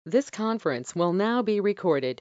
This conference will now be recorded.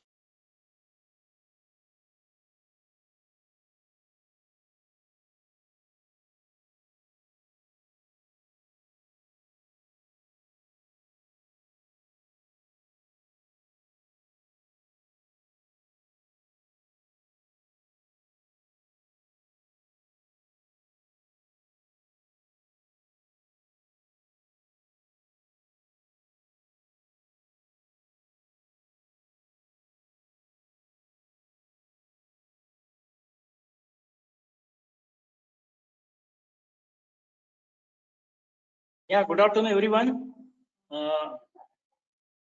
Yeah, good afternoon, everyone.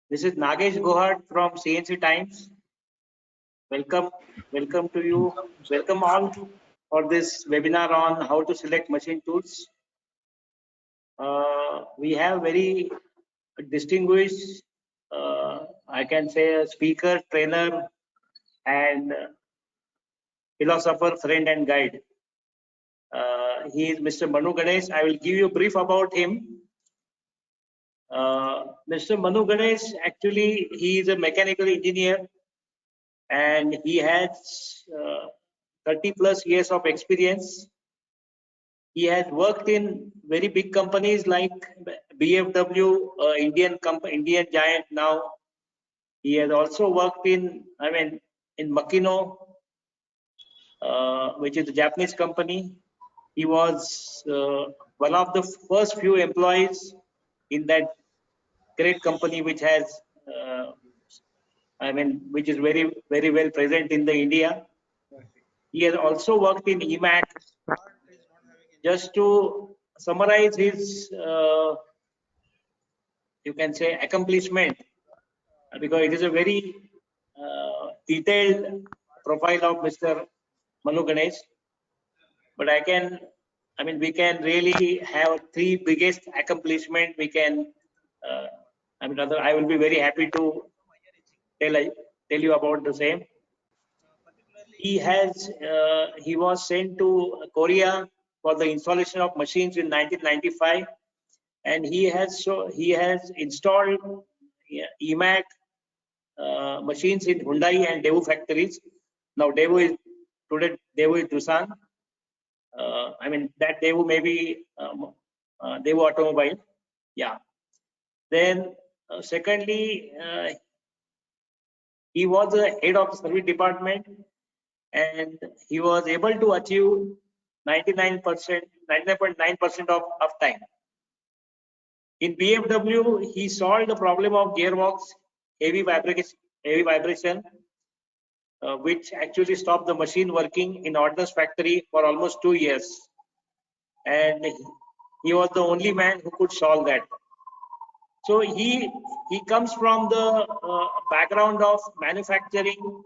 This is Nagesh Gohad from CNC Times. Welcome to you. Welcome all for this webinar on how to select machine tools. We have very distinguished, I can say, a speaker, trainer, and philosopher, friend, and guide. He is Mr. Manu Ganesh. I will give you a brief about him. Mr. Manu Ganesh, actually, he is a mechanical engineer and he has 30 plus years of experience. He has worked in very big companies like BFW, Indian giant now. He has also worked in Makino, which is a Japanese company. He was one of the first few employees in that great company, which has, which is very well present in the India. He has also worked in EMAC. Just to summarize his, you can say, accomplishment, because it is a very detailed profile of Mr. Manu Ganesh. But we can really have three biggest accomplishment. We can, I will be very happy to tell you about the same. He was sent to Korea for the installation of machines in 1995, and he has installed EMAC machines in Hyundai and Daewoo factories. Now Daewoo is Doosan. That Daewoo may be Daewoo Automobile. Yeah. Then secondly, he was the head of the service department, and he was able to achieve 99.9% of uptime. In BFW, he solved the problem of gearbox heavy vibration, which actually stopped the machine working in ordnance factory for almost 2 years. And he was the only man who could solve that. So he comes from the background of manufacturing,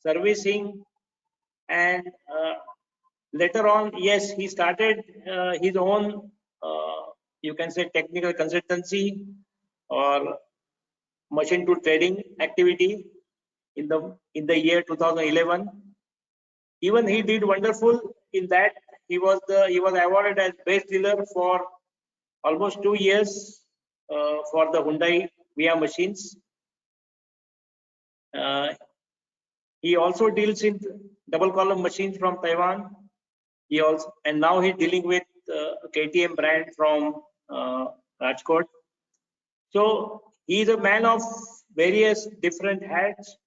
servicing, and later on, yes, he started his own, you can say, technical consultancy or machine tool trading activity in the year 2011. Even he did wonderful in that. He was awarded as best dealer for almost 2 years for the Hyundai VIA machines. He also deals in double column machines from Taiwan. And now he's dealing with KTM brand from Rajkot. So he is a man of various different hats.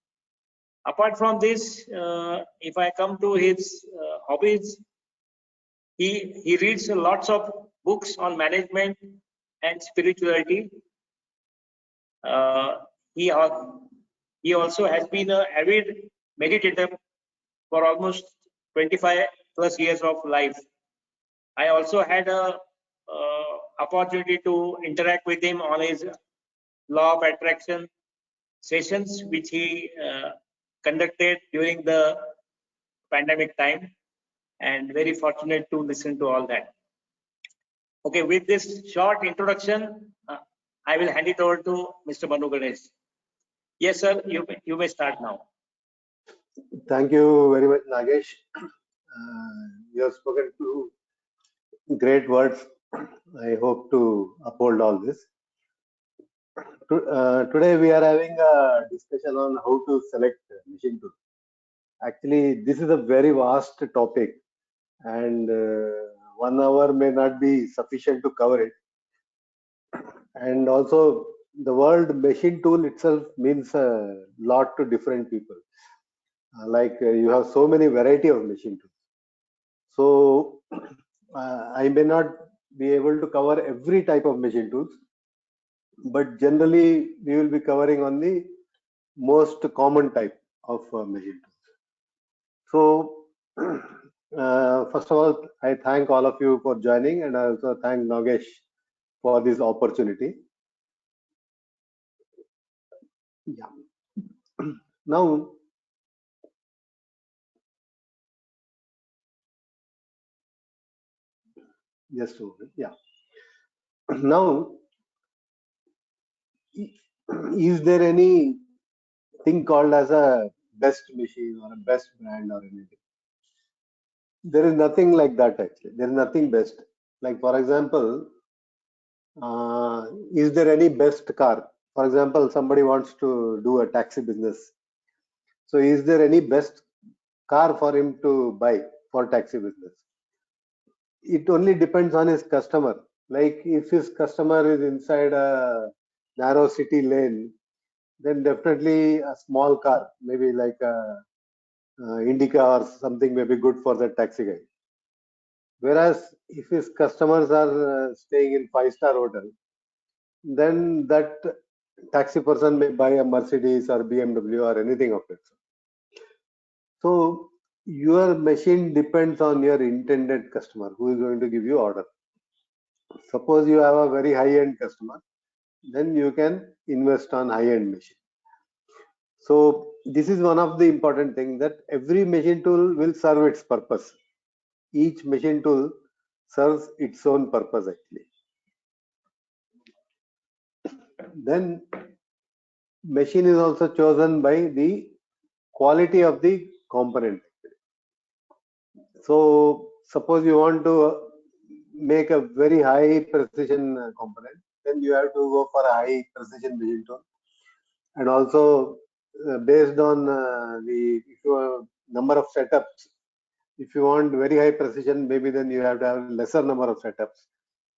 Apart from this, if I come to his hobbies, he reads lots of books on management and spirituality. He also has been an avid meditator for almost 25 plus years of life. I also had a opportunity to interact with him on his law of attraction sessions, which he conducted during the pandemic time, and very fortunate to listen to all that. Okay, with this short introduction, I will hand it over to Mr. Manu Ganesh. Yes, sir, you may start now. Thank you very much, Nagesh. You have spoken to great words. I hope to uphold all this. Today we are having a discussion on how to select machine tool. Actually, this is a very vast topic, and 1 hour may not be sufficient to cover it. And also, the word machine tool itself means a lot to different people. You have so many variety of machine tools. So I may not be able to cover every type of machine tools, but generally we will be covering on the most common type of machine tools. So first of all, I thank all of you for joining, and I also thank Nagesh for this opportunity. Yeah. Now, just a moment. Yeah. Now, is there any thing called as a best machine or a best brand or anything? There is nothing like that actually. There is nothing best. Like for example, is there any best car? For example, somebody wants to do a taxi business. So is there any best car for him to buy for taxi business? It only depends on his customer. Like if his customer is inside a narrow city lane, then definitely a small car, maybe like a Indica or something, may be good for the taxi guy. Whereas if his customers are staying in five-star hotel, then that taxi person may buy a Mercedes or BMW or anything of it. So your machine depends on your intended customer who is going to give you order. Suppose you have a very high-end customer, then you can invest on high-end machine. So this is one of the important things, that every machine tool will serve its purpose. Each machine tool serves its own purpose actually. Then machine is also chosen by the quality of the component. So suppose you want to make a very high precision component, then you have to go for a high precision machine tool. And also based on the if you have number of setups, if you want very high precision, maybe then you have to have lesser number of setups.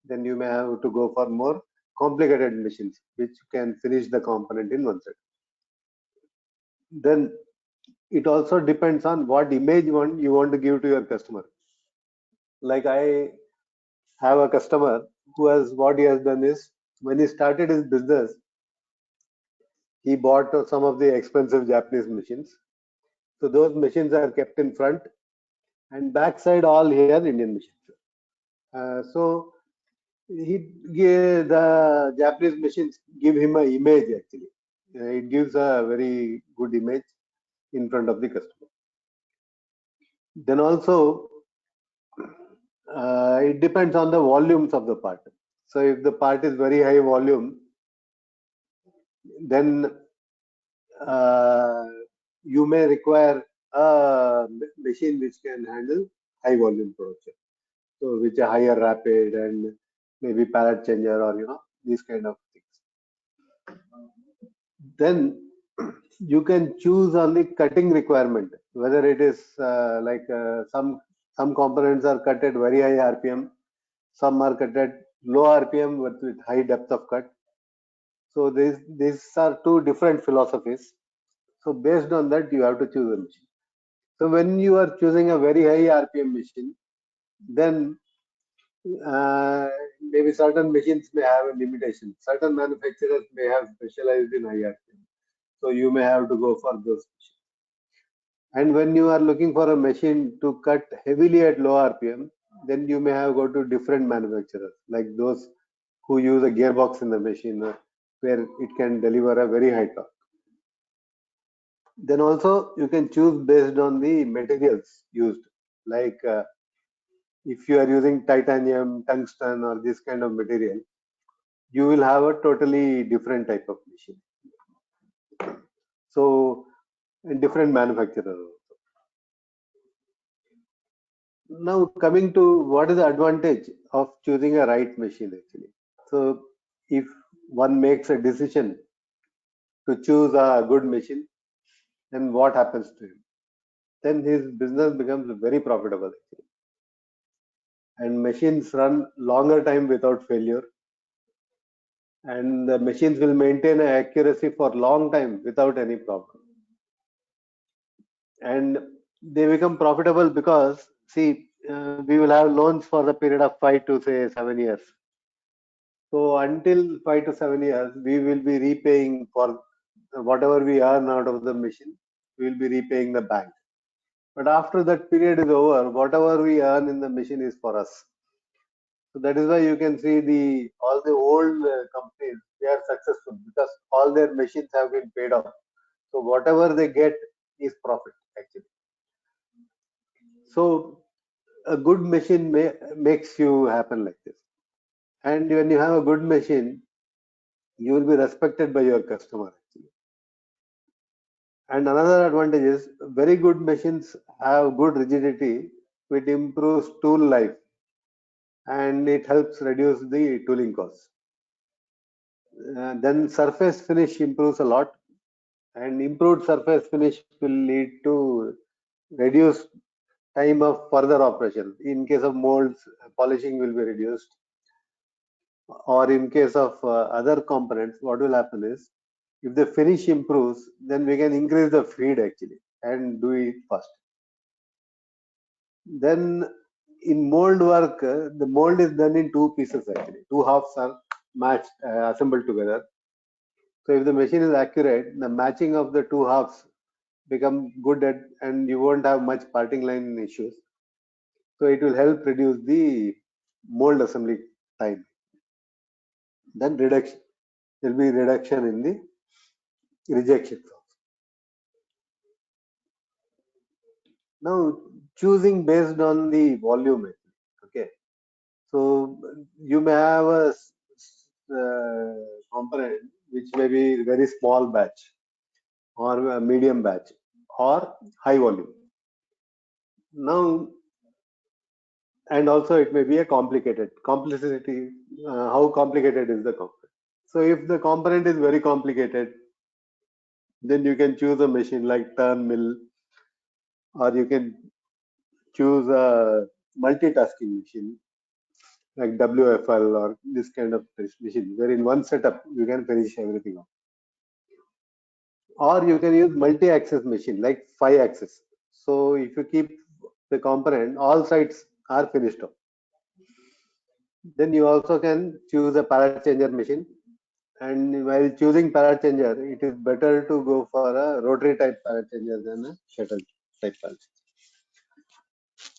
Then you may have to go for more complicated machines, which can finish the component in one set. Then it also depends on what image you want to give to your customer. Like I have a customer who has, what he has done is, when he started his business, he bought some of the expensive Japanese machines. So those machines are kept in front, and backside all he has Indian machines. So the Japanese machines give him an image actually. It gives a very good image in front of the customer. Then also it depends on the volumes of the part. So if the part is very high volume, then you may require a machine which can handle high volume production. So which are higher rapid and maybe pallet changer or these kind of things. Then you can choose on the cutting requirement, whether it is some components are cut at very high RPM, some are cut at low RPM with high depth of cut. So these are two different philosophies. So based on that, you have to choose a machine. So when you are choosing a very high RPM machine, then maybe certain machines may have a limitation. Certain manufacturers may have specialized in high RPM. So you may have to go for those machines. And when you are looking for a machine to cut heavily at low RPM, then you may have go to different manufacturers, like those who use a gearbox in the machine where it can deliver a very high torque. Then also you can choose based on the materials used, like if you are using titanium, tungsten or this kind of material, you will have a totally different type of machine. So different manufacturers. Now coming to what is the advantage of choosing a right machine actually. So if one makes a decision to choose a good machine, then what happens to him? Then his business becomes very profitable actually. And machines run longer time without failure, and the machines will maintain accuracy for long time without any problem. And they become profitable because, see, we will have loans for the period of 5 to say 7 years. So until 5 to 7 years, we will be repaying for whatever we earn out of the machine. We will be repaying the bank. But after that period is over, whatever we earn in the machine is for us. So that is why you can see all the old companies, they are successful because all their machines have been paid off. So whatever they get is profit actually. So a good machine makes you happen like this. And when you have a good machine, you will be respected by your customer actually. And another advantage is very good machines have good rigidity, which improves tool life and it helps reduce the tooling costs. Then surface finish improves a lot, and improved surface finish will lead to reduced time of further operation. In case of molds, polishing will be reduced, or in case of other components, what will happen is if the finish improves, then we can increase the feed actually and do it fast. Then in mold work, the mold is done in two pieces actually. Two halves are matched, assembled together. So if the machine is accurate, the matching of the two halves become good at, and you won't have much parting line issues. So it will help reduce the mold assembly time. Then reduction, there will be reduction in the rejections. Now choosing based on the volume, okay. So you may have a component which may be very small batch or a medium batch or high volume. Now, and also it may be a complicated complexity. How complicated is the component? So if the component is very complicated, then you can choose a machine like turn mill, or you can choose a multitasking machine like WFL or this kind of machine, where in one setup you can finish everything off. Or you can use multi-axis machine like 5-axis. So if you keep the component, all sides are finished off. Then you also can choose a pallet changer machine. And while choosing pallet changer, it is better to go for a rotary type pallet changer than a shuttle type pallet changer.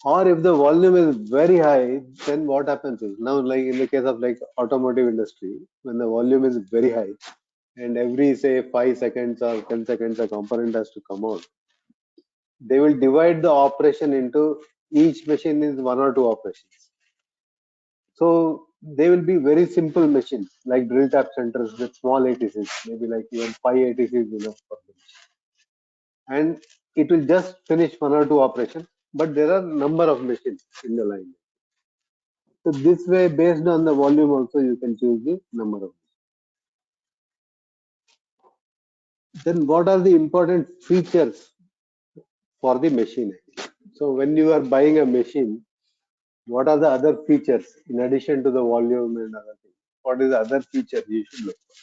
Or if the volume is very high, then what happens is, now like in the case of like automotive industry, when the volume is very high and every say 5 seconds or 10 seconds a component has to come out, they will divide the operation into each machine is one or two operations. So they will be very simple machines like drill tap centers with small ATCs, maybe like even 5 ATCs enough for them. And it will just finish one or two operations, but there are number of machines in the line. So this way, based on the volume also, you can choose the number of. Then what are the important features for the machine? So when you are buying a machine, what are the other features in addition to the volume and other things? What is the other feature you should look for?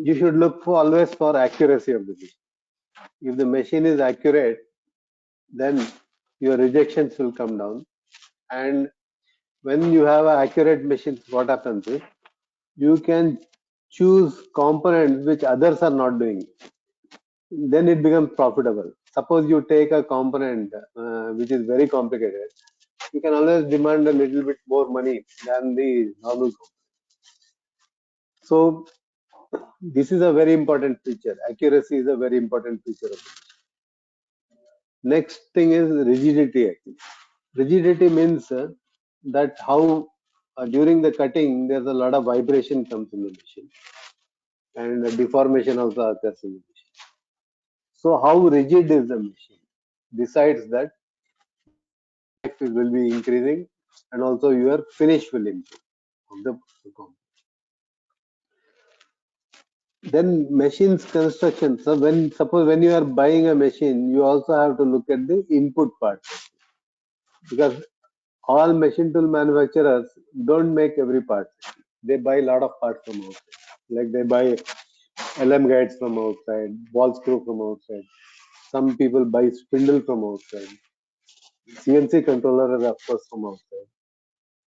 You should look for always for accuracy of the machine. If the machine is accurate, then your rejections will come down. And when you have an accurate machine, what happens is you can choose components which others are not doing. Then it becomes profitable. Suppose you take a component which is very complicated, you can always demand a little bit more money than the normal component. So this is a very important feature. Accuracy is a very important feature of it. Next thing is rigidity. Actually, rigidity means that how during the cutting there's a lot of vibration comes in the machine, and deformation also occurs in the machine. So how rigid is the machine decides that life will be increasing and also your finish will improve of the component. Then machines construction. So suppose when you are buying a machine, you also have to look at the input part, because all machine tool manufacturers don't make every part. They buy a lot of parts from outside. Like they buy LM guides from outside, ball screw from outside. Some people buy spindle from outside. CNC controller is of course from outside.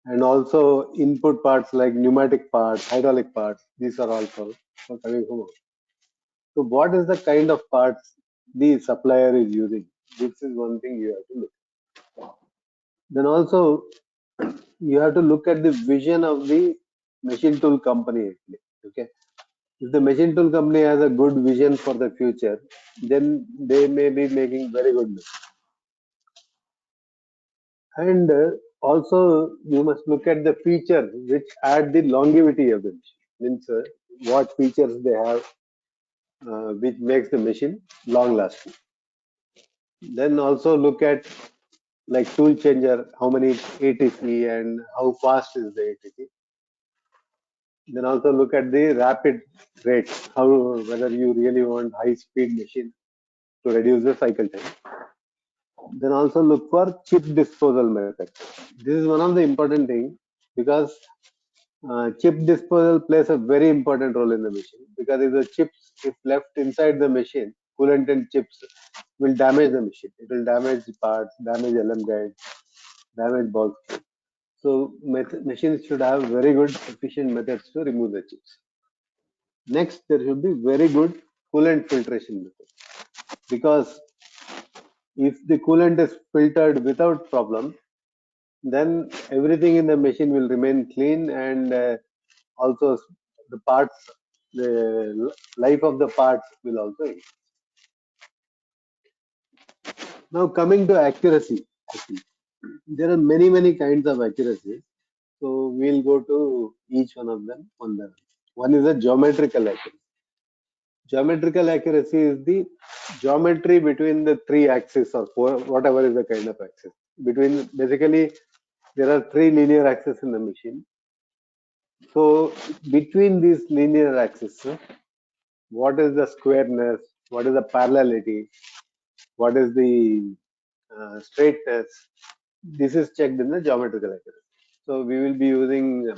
And also input parts like pneumatic parts, hydraulic parts. These are also coming from outside. So what is the kind of parts the supplier is using? This is one thing you have to look. Then also you have to look at the vision of the machine tool company actually. Okay. If the machine tool company has a good vision for the future, then they may be making very good machines. And also you must look at the features which add the longevity of the machine. Means what features they have which makes the machine long lasting. Then also look at like tool changer, how many ATC and how fast is the ATC. Then also look at the rapid rate, how whether you really want high speed machine to reduce the cycle time. Then also look for chip disposal method. This is one of the important thing, because chip disposal plays a very important role in the machine, because if the chips if left inside the machine, coolant and chips will damage the machine. It will damage parts, damage LM guides, damage balls. So machines should have very good efficient methods to remove the chips. Next, there should be very good coolant filtration method, because if the coolant is filtered without problem, then everything in the machine will remain clean, and also the parts, the life of the parts will also increase. Now coming to accuracy, there are many kinds of accuracy. So we'll go to each one of them one by one. One is a geometrical accuracy. Geometrical accuracy is the geometry between the three axes or four, whatever is the kind of axis. Between basically there are three linear axes in the machine. So between these linear axes, what is the squareness, what is the parallelity, what is the straightness? This is checked in the geometrical accuracy. So we will be using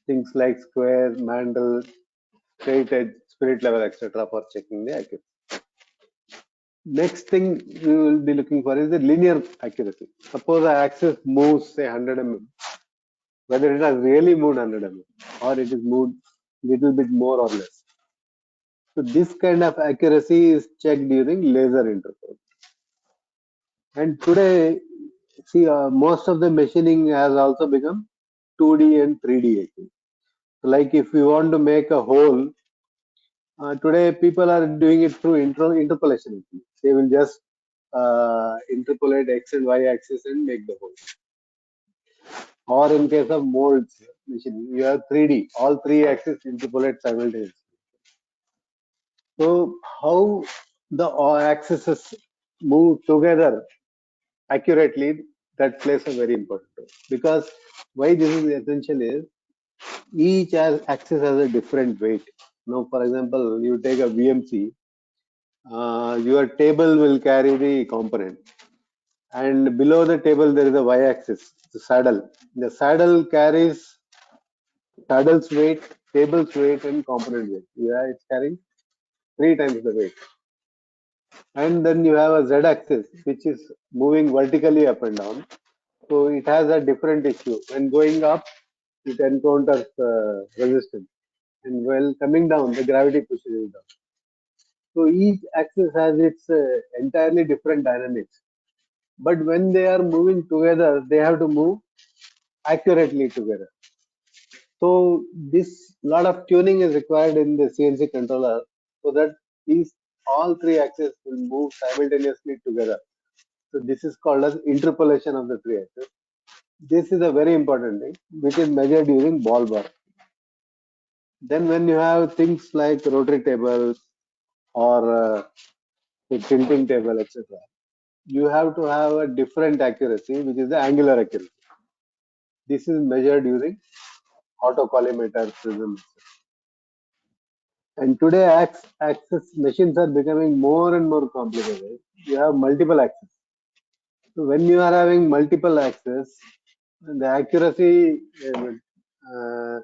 things like square, mandrel, straight edge, spirit level, etc. for checking the accuracy. Next thing we will be looking for is the linear accuracy. Suppose the axis moves say 100 mm, whether it has really moved 100 mm or it is moved little bit more or less. So this kind of accuracy is checked using laser interpol. And today, see, most of the machining has also become 2D and 3D actually. So like if you want to make a hole, today people are doing it through interpolation. They will just interpolate X and Y axis and make the hole. Or in case of molds machine, you have 3D, all three axes interpolate simultaneously. So how the axes move together accurately, that plays a very important role. Because why this is essential is each axis has a different weight. Now, for example, you take a VMC, your table will carry the component, and below the table there is a y-axis, the saddle. The saddle carries saddle's weight, table's weight, and component weight. Yeah, it's carrying three times the weight. And then you have a z-axis, which is moving vertically up and down. So it has a different issue. When going up, it encounters resistance, and while coming down, the gravity pushes it down. So each axis has its entirely different dynamics. But when they are moving together, they have to move accurately together. So this lot of tuning is required in the CNC controller, so that these all three axes will move simultaneously together. So this is called as interpolation of the three axes. This is a very important thing, which is measured using ball bar. Then when you have things like rotary tables or a tilting table, etc., you have to have a different accuracy, which is the angular accuracy. This is measured using autocollimator prism. And today, access machines are becoming more and more complicated. You have multiple access. So when you are having multiple access, the accuracy, uh,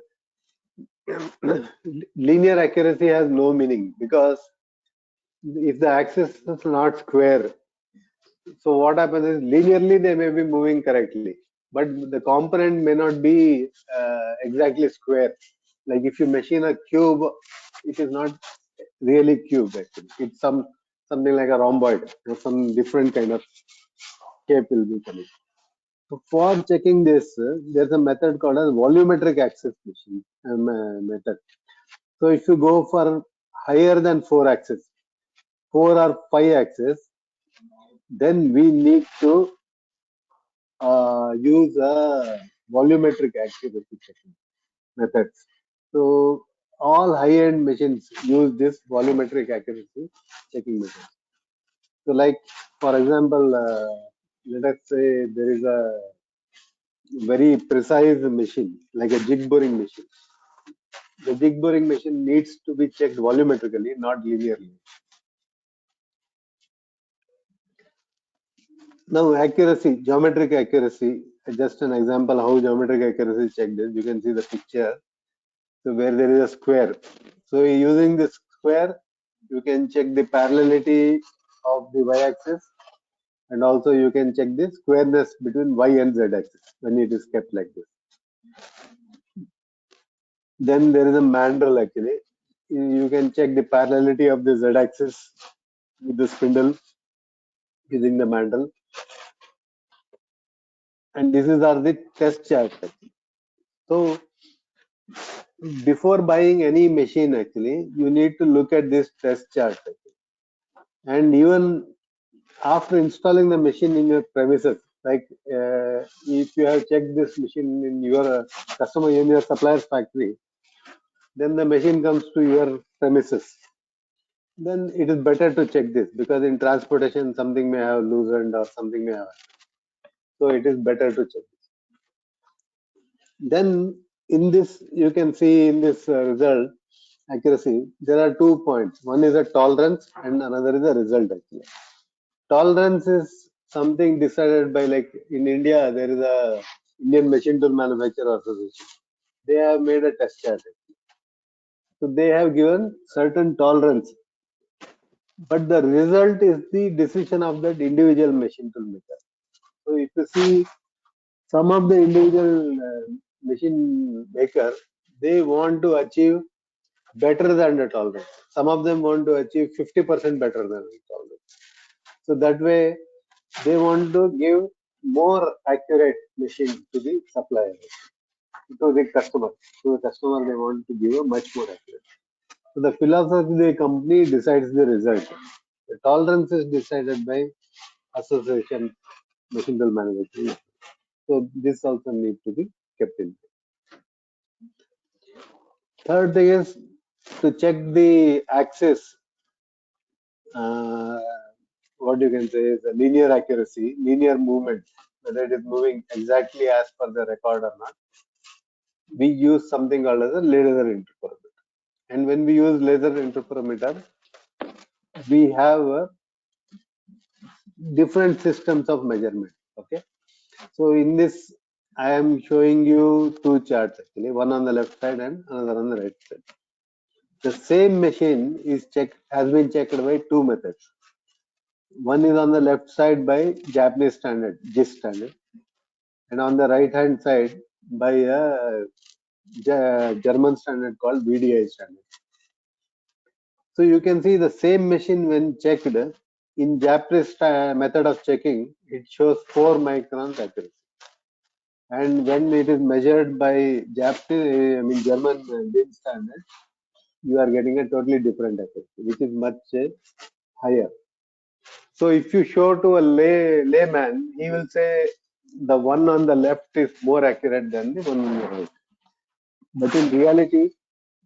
linear accuracy has no meaning, because if the axis is not square, so what happens is linearly they may be moving correctly, but the component may not be exactly square. Like if you machine a cube, it is not really cube actually. It's something like a rhomboid, or some different kind of shape will be coming. So for checking this, there's a method called as volumetric access machine method. So if you go for higher than 4 axis, 4 or 5 axis, then we need to use a volumetric accuracy checking methods. So all high-end machines use this volumetric accuracy checking method. So like, for example, let us say there is a very precise machine, like a jig boring machine. The jig boring machine needs to be checked volumetrically, not linearly. Now, accuracy, geometric accuracy, just an example how geometric accuracy is checked is, you can see the picture. So where there is a square. So using this square, you can check the parallelity of the y-axis, and also you can check the squareness between y and z-axis when it is kept like this. Then there is a mandrel actually. You can check the parallelity of the z-axis with the spindle using the mandrel. And these are the test charts. So before buying any machine, actually, you need to look at this test chart. And even after installing the machine in your premises, like if you have checked this machine in your customer, in your supplier's factory, then the machine comes to your premises. Then it is better to check this, because in transportation something may have loosened or something may have. So it is better to check this. Then in this, you can see in this result accuracy, there are 2 points. One is a tolerance and another is a result actually. Tolerance is something decided by, like in India, there is a Indian Machine Tool Manufacturer Association. They have made a test chart. So they have given certain tolerance, but the result is the decision of that individual machine tool maker. So if you see some of the individual machine maker, they want to achieve better than the tolerance. Some of them want to achieve 50% better than the tolerance. So that way, they want to give more accurate machine to the supplier, to the customer. To the customer, they want to give a much more accurate. So the philosophy of the company decides the result. The tolerance is decided by association machine tool manufacturing. So this also needs to be kept in. Third thing is to check the axis. Uh, what you can say is a linear accuracy, linear movement, whether it is moving exactly as per the record or not. We use something called as a laser interferometer. And when we use laser interferometer, we have different systems of measurement. Okay. So in this, I am showing you two charts actually, one on the left side and another on the right side. The same machine is has been checked by two methods. One is on the left side by Japanese standard, JIS standard, and on the right hand side by a German standard called VDI standard. So you can see the same machine when checked in Japanese method of checking, it shows 4 microns accuracy. And when it is measured by German DIN standard, you are getting a totally different accuracy, which is much higher. So if you show to a layman, he will say the one on the left is more accurate than the one on the right. But in reality,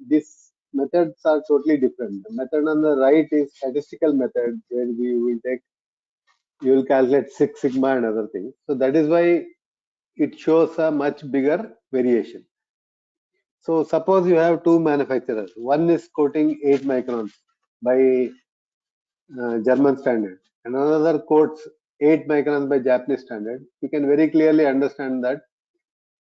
these methods are totally different. The method on the right is statistical method, where you will calculate Six Sigma and other things. So that is why it shows a much bigger variation. So suppose you have two manufacturers. One is quoting 8 microns by German standard, and another quotes 8 microns by Japanese standard. You can very clearly understand that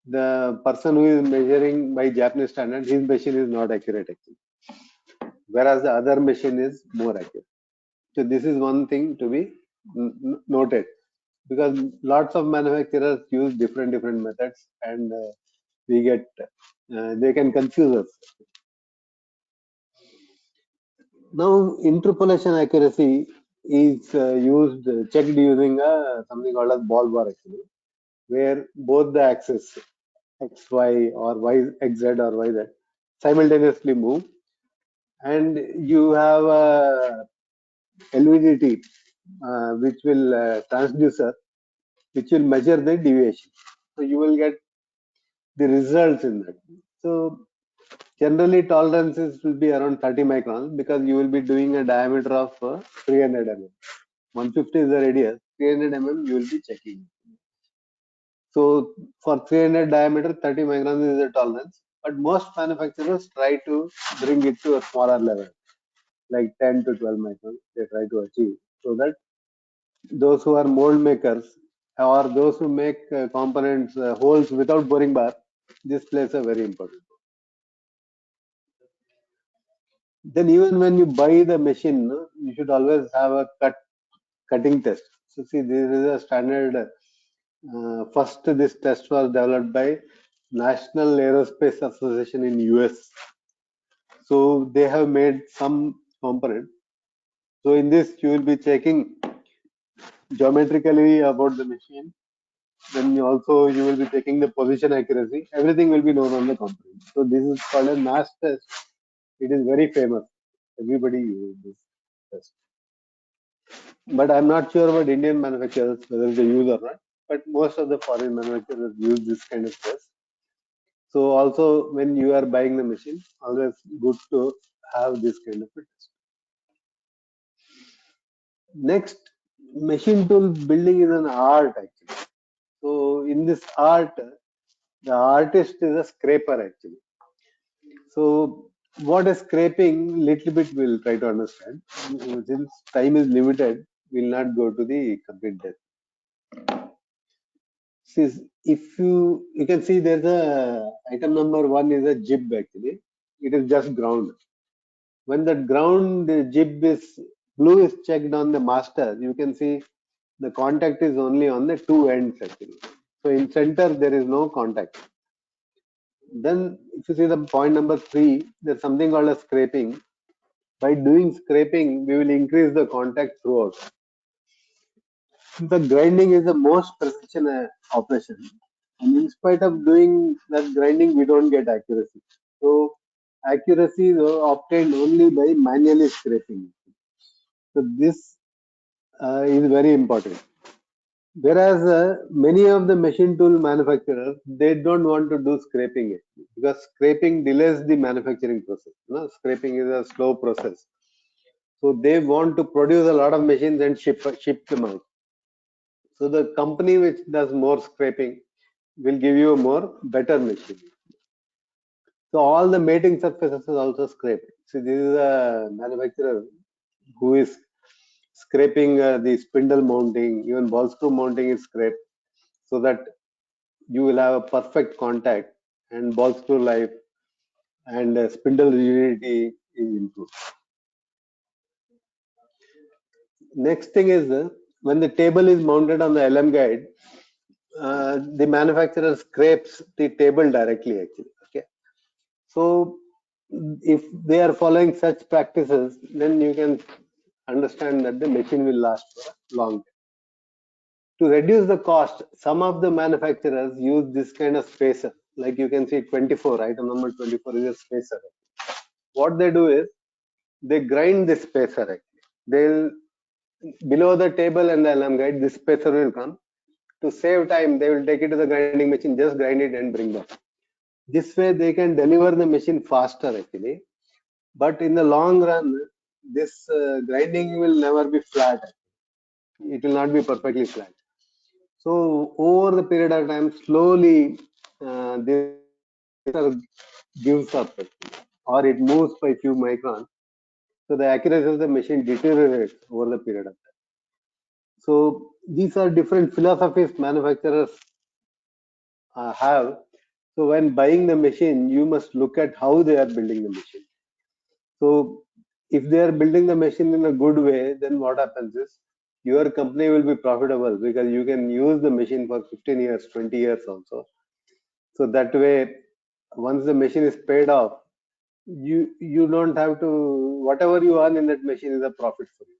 the person who is measuring by Japanese standard, his machine is not accurate actually, whereas the other machine is more accurate. So this is one thing to be noted, because lots of manufacturers use different methods, and we get they can confuse us. Now interpolation accuracy is checked using something called as ball bar actually, where both the axes xy or y xz or yz simultaneously move, and you have a LVDT which will transducer which will measure the deviation. So you will get the results in that. So generally tolerances will be around 30 microns, because you will be doing a diameter of 300 mm. 150 is the radius, 300 mm you will be checking. So for 300 diameter, 30 microns is the tolerance, but most manufacturers try to bring it to a smaller level, like 10 to 12 microns they try to achieve, so that those who are mold makers or those who make components holes without boring bar, this plays a very important role. Then even when you buy the machine, you should always have a cutting test. So see, this is a standard. First, this test was developed by National Aerospace Association in US. So they have made some component. So in this, you will be checking geometrically about the machine. Then you will be checking the position accuracy. Everything will be known on the component. So this is called a mass test. It is very famous. Everybody uses this test. But I'm not sure about Indian manufacturers whether they use or not. But most of the foreign manufacturers use this kind of test. So also when you are buying the machine, always good to have this kind of a test. Next, machine tool building is an art actually. So in this art, the artist is a scraper actually. So what is scraping? Little bit we'll try to understand. Since time is limited, we'll not go to the complete depth. See, if you can see there's a item number 1 is a jib actually. It is just ground. When the ground jib is blue is checked on the master, you can see the contact is only on the two ends actually. So in center there is no contact. Then if you see the point number 3, there's something called a scraping. By doing scraping, we will increase the contact throughout. The grinding is the most precision operation, and in spite of doing that grinding, we don't get accuracy. So accuracy is obtained only by manually scraping. So this is very important. Whereas many of the machine tool manufacturers, they don't want to do scraping it, because scraping delays the manufacturing process. Scraping is a slow process. So they want to produce a lot of machines and ship them out. So the company which does more scraping will give you a more better machine. So all the mating surfaces is also scraped. So this is a manufacturer who is scraping the spindle mounting, even ball screw mounting is scraped, so that you will have a perfect contact and ball screw life and spindle rigidity is improved. Next thing is when the table is mounted on the LM guide, the manufacturer scrapes the table directly actually. Okay, so if they are following such practices, then you can understand that the machine will last for a long time. To reduce the cost, some of the manufacturers use this kind of spacer. Like you can see 24, item number 24 is a spacer. What they do is they grind this spacer actually. They'll below the table and the LM guide, this spacer will come. To save time, they will take it to the grinding machine, just grind it and bring back. This way they can deliver the machine faster actually. But in the long run, this grinding will never be flat. It will not be perfectly flat. So over the period of time, slowly this gives up or it moves by few microns. So the accuracy of the machine deteriorates over the period of time. So these are different philosophies manufacturers have. So when buying the machine, you must look at how they are building the machine. So if they are building the machine in a good way, then what happens is your company will be profitable because you can use the machine for 15 years, 20 years also. So that way, once the machine is paid off, you don't have to, whatever you earn in that machine is a profit for you.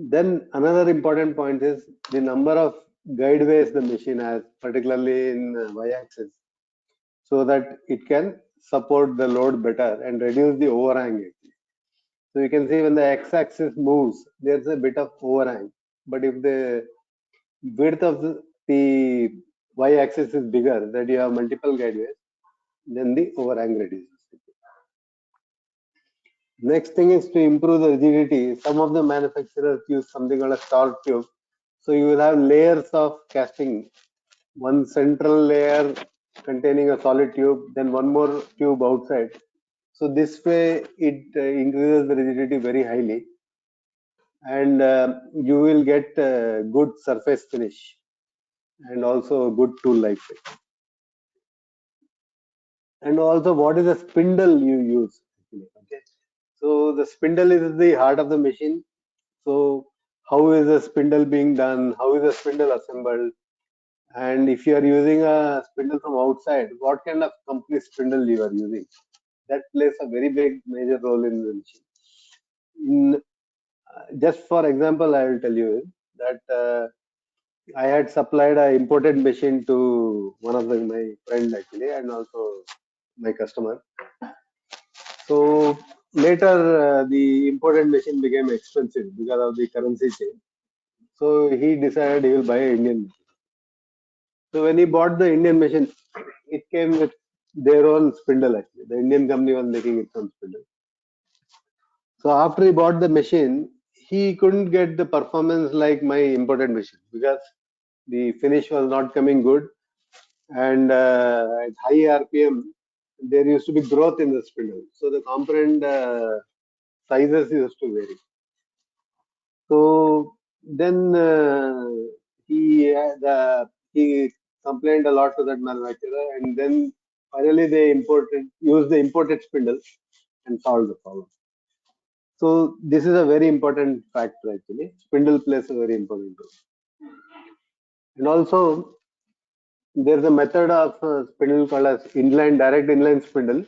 Then another important point is the number of guideways the machine has, particularly in y-axis, so that it can support the load better and reduce the overhang. So you can see when the x-axis moves, there's a bit of overhang. But if the width of the y-axis is bigger, that you have multiple guideways, then the overhang reduces. Next thing is to improve the rigidity. Some of the manufacturers use something called a star tube. So you will have layers of casting. One central layer containing a solid tube, then one more tube outside. So this way it increases the rigidity very highly, and you will get good surface finish and also good tool life. And also, what is the spindle you use? Okay. So the spindle is the heart of the machine. So how is the spindle being done? How is the spindle assembled? And if you are using a spindle from outside, what kind of company spindle you are using? That plays a very big major role in the machine. Just for example, I will tell you that I had supplied an imported machine to one of my friend actually, and also my customer. So later, the imported machine became expensive because of the currency change. So he decided he will buy an Indian machine. So when he bought the Indian machine, it came with their own spindle actually. The Indian company was making its own spindle. So after he bought the machine, he couldn't get the performance like my imported machine because the finish was not coming good, and at high RPM there used to be growth in the spindle. So the component sizes used to vary. So then he complained a lot to that manufacturer, and then finally they used the imported spindle and solved the problem. So this is a very important factor actually. Spindle plays a very important role. And also there's a method of spindle called as direct inline spindle.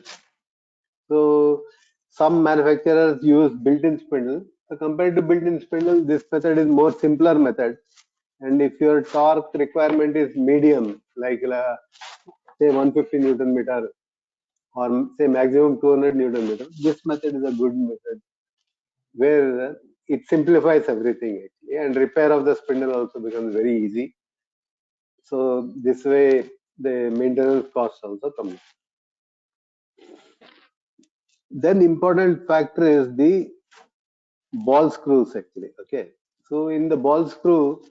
So some manufacturers use built-in spindle. So compared to built-in spindle, this method is more simpler method. And if your torque requirement is medium, like say 150 Newton meter or say maximum 200 Newton meter, this method is a good method where it simplifies everything actually, and repair of the spindle also becomes very easy. So this way the maintenance costs also come. Then important factor is the ball screws actually. Okay, so in the ball screw,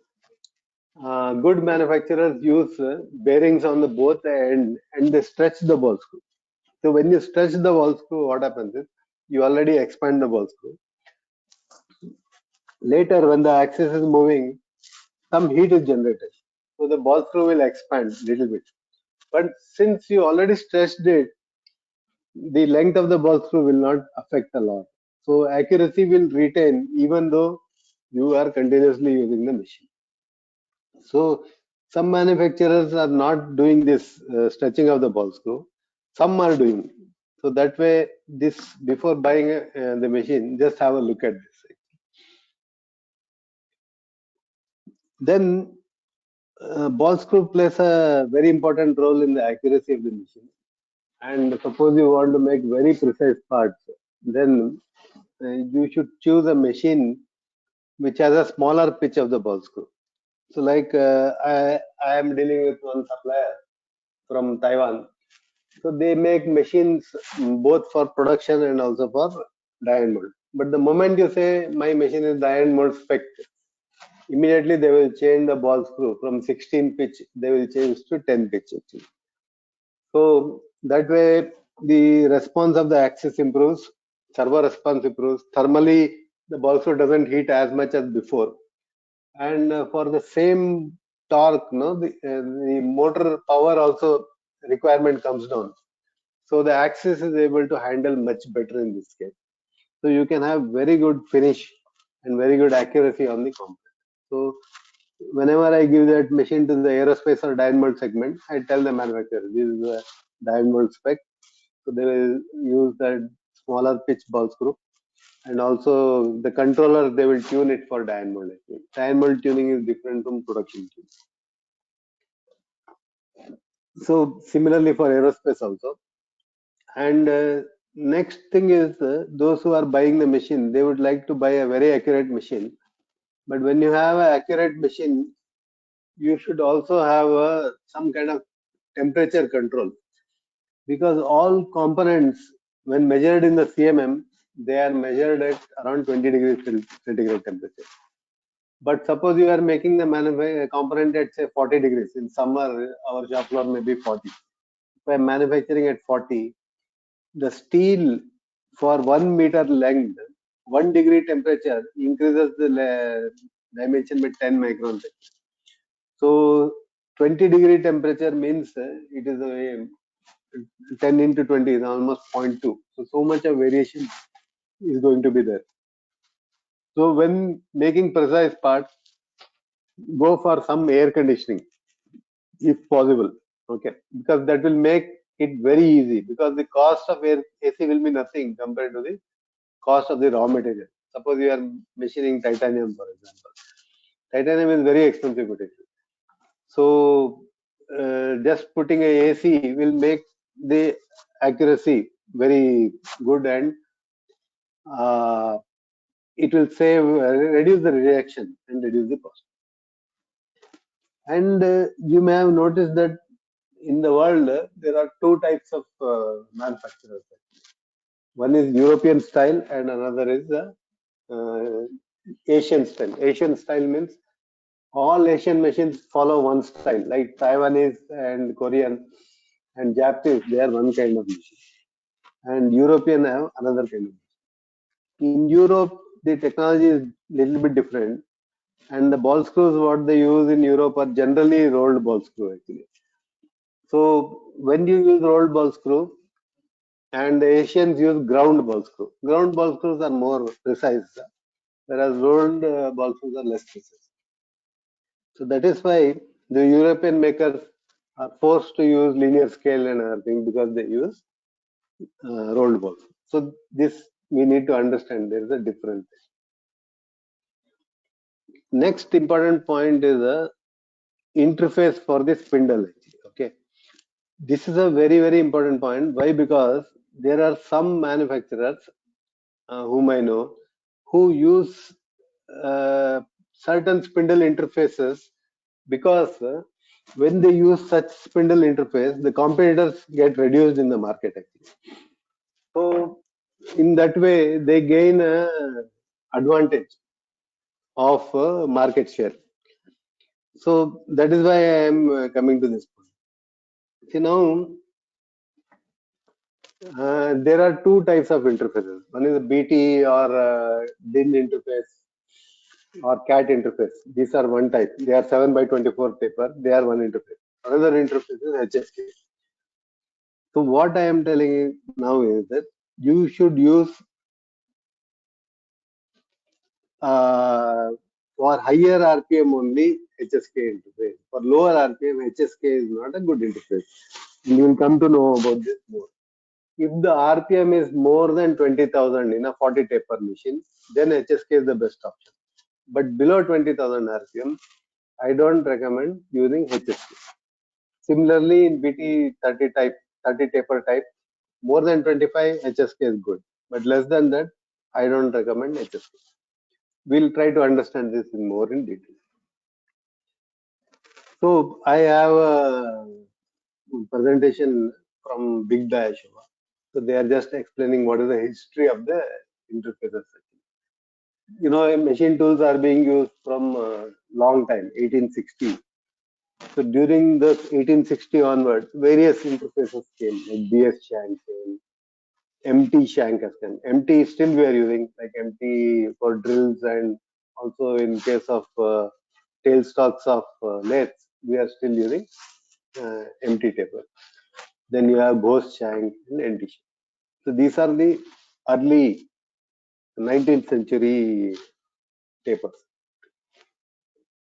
good manufacturers use bearings on the both end and they stretch the ball screw. So when you stretch the ball screw, what happens is you already expand the ball screw. Later, when the axis is moving, some heat is generated. So the ball screw will expand a little bit. But since you already stretched it, the length of the ball screw will not affect a lot. So accuracy will retain even though you are continuously using the machine. So some manufacturers are not doing this stretching of the ball screw. Some are doing. So that way, this before buying the machine, just have a look at this. Then ball screw plays a very important role in the accuracy of the machine. And suppose you want to make very precise parts, then you should choose a machine which has a smaller pitch of the ball screw. So like I am dealing with one supplier from Taiwan. So they make machines both for production and also for die and mold. But the moment you say my machine is die and mold spec, immediately they will change the ball screw from 16 pitch, they will change to 10 pitch actually. So that way the response of the axis improves, servo response improves. Thermally, the ball screw doesn't heat as much as before. And for the same torque, no, the motor power also requirement comes down. So the axis is able to handle much better in this case. So you can have very good finish and very good accuracy on the component. So whenever I give that machine to the aerospace or diamond mold segment, I tell the manufacturer this is a diamond mold spec. So they will use that smaller pitch ball screw, and also the controller they will tune it for diamond mold. Diamond mold tuning is different from production tuning. So similarly for aerospace also. And next thing is those who are buying the machine, they would like to buy a very accurate machine. But when you have an accurate machine, you should also have some kind of temperature control, because all components, when measured in the CMM, they are measured at around 20 degrees centigrade temperature. But suppose you are making the component at say 40 degrees. In summer, our shop floor may be 40. If I am manufacturing at 40, the steel for 1 meter length, 1 degree temperature increases the dimension by 10 microns. So 20-degree temperature means it is a 10 into 20 is almost 0.2. So much of variation is going to be there. So when making precise parts, go for some air conditioning if possible. Okay, because that will make it very easy, because the cost of AC will be nothing compared to the cost of the raw material. Suppose you are machining titanium, for example. Titanium is very expensive material. So just putting a AC will make the accuracy very good, and it will save, reduce the reaction and reduce the cost. And you may have noticed that in the world there are two types of manufacturers. One is European style and another is Asian style. Asian style means all Asian machines follow one style, like Taiwanese and Korean and Japanese, they are one kind of machine. And European have another kind of machine. In Europe, the technology is little bit different, and the ball screws what they use in Europe are generally rolled ball screw actually. So when you use rolled ball screw, and the Asians use ground ball screw. Ground ball screws are more precise, whereas rolled ball screws are less precise. So that is why the European makers are forced to use linear scale and other things, because they use rolled balls. So this we need to understand. There is a difference. Next important point is the interface for the spindle. Okay, this is a very important point. Why? Because there are some manufacturers whom I know who use certain spindle interfaces, because when they use such spindle interface, the competitors get reduced in the market actually. So in that way, they gain advantage of market share. So that is why I am coming to this point. See now, there are two types of interfaces. One is a BT or DIN interface or CAT interface. These are one type. They are 7x24 paper. They are one interface. Another interface is HSK. So what I am telling you now is that you should use for higher RPM only HSK interface. For lower RPM, HSK is not a good interface. You will come to know about this more. If the RPM is more than 20,000 in a 40 taper machine, then HSK is the best option. But below 20,000 RPM, I don't recommend using HSK. Similarly, in BT 30 type, 30 taper type, more than 25, HSK is good. But less than that, I don't recommend HSK. We'll try to understand this in more in detail. So I have a presentation from Big Dash. So they are just explaining what is the history of the interfaces. You know, machine tools are being used from long time, 1860. So during the 1860 onwards, various interfaces came, like BS shank came, MT shank has come. MT still we are using, like MT for drills, and also in case of tailstocks of lathes, we are still using MT taper. Then you have Bose shank and NT shank. So these are the early 19th century tapers.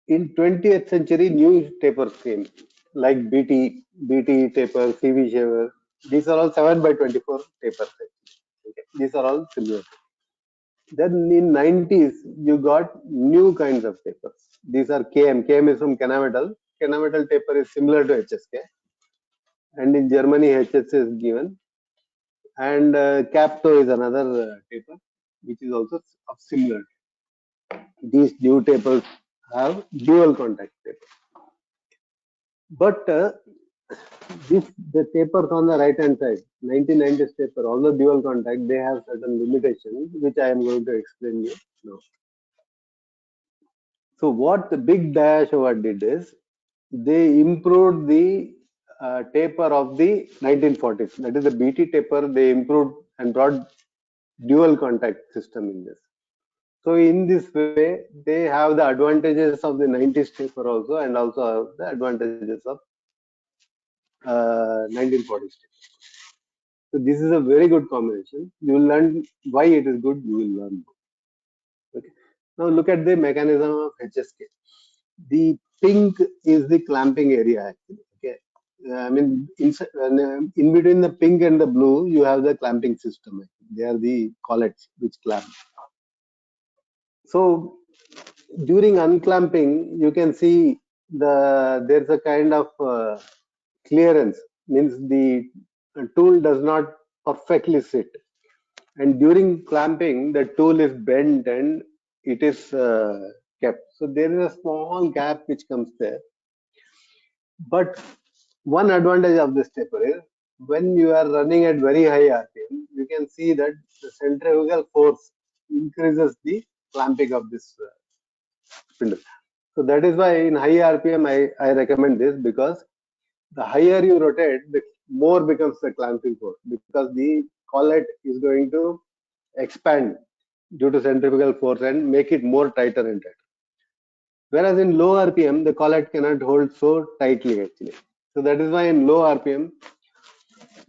In 20th century, new tapers came, like BT taper, CV shaver. These are all 7 by 24 tapers. Okay. These are all similar. Then in 90s, you got new kinds of tapers. These are KM. KM is from Kennametal. Kennametal taper is similar to HSK. And in Germany, HS is given. And Capto is another taper, which is also of similar. These new tapers have dual contact taper. But the tapers on the right hand side, 1990s taper, although dual contact, they have certain limitations, which I am going to explain you now. So what the big dash over did is they improved the taper of the 1940s. That is the BT taper. They improved and brought dual contact system in this. So in this way, they have the advantages of the 90s taper also, and also have the advantages of 1940s taper. So this is a very good combination. You will learn why it is good. You will learn. Okay. Now look at the mechanism of HSK. The pink is the clamping area actually. Okay. I mean, in between the pink and the blue, you have the clamping system. They are the collets which clamp. So during unclamping, you can see there's a kind of clearance, means the tool does not perfectly sit. And during clamping, the tool is bent and it is kept. So there is a small gap which comes there. But one advantage of this taper is when you are running at very high RPM, you can see that the centrifugal force increases the clamping of this spindle. So that is why in high RPM, I recommend this, because the higher you rotate, the more becomes the clamping force, because the collet is going to expand due to centrifugal force and make it more tighter and tighter. Whereas in low RPM, the collet cannot hold so tightly actually. So that is why in low RPM,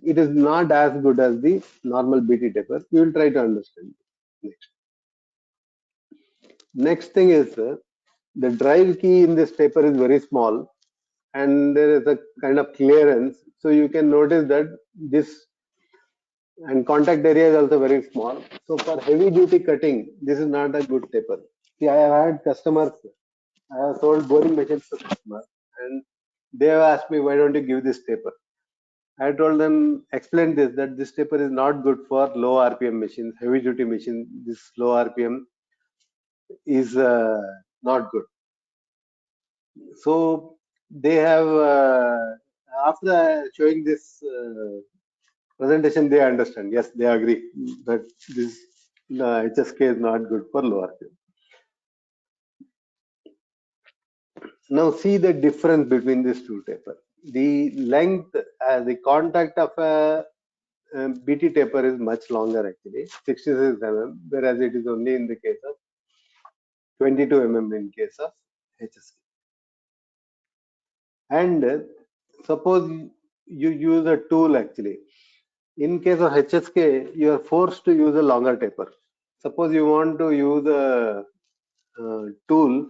it is not as good as the normal BT taper. We will try to understand next. Next thing is the drive key in this taper is very small, and there is a kind of clearance. So you can notice that this and contact area is also very small. So for heavy duty cutting, this is not a good taper. See, I have had customers, I have sold boring machines to customers, and they have asked me, why don't you give this taper? I told them, explain this, that this taper is not good for low RPM machines, heavy duty machines. This low RPM is not good. So they have, after showing this presentation, they understand. Yes, they agree that this HSK is not good for low RPM. Now see the difference between these two tapers. The length, the contact of a BT taper is much longer actually, 66 mm, whereas it is only in the case of 22 mm in case of HSK. And suppose you use a tool actually. In case of HSK, you are forced to use a longer taper. Suppose you want to use a tool,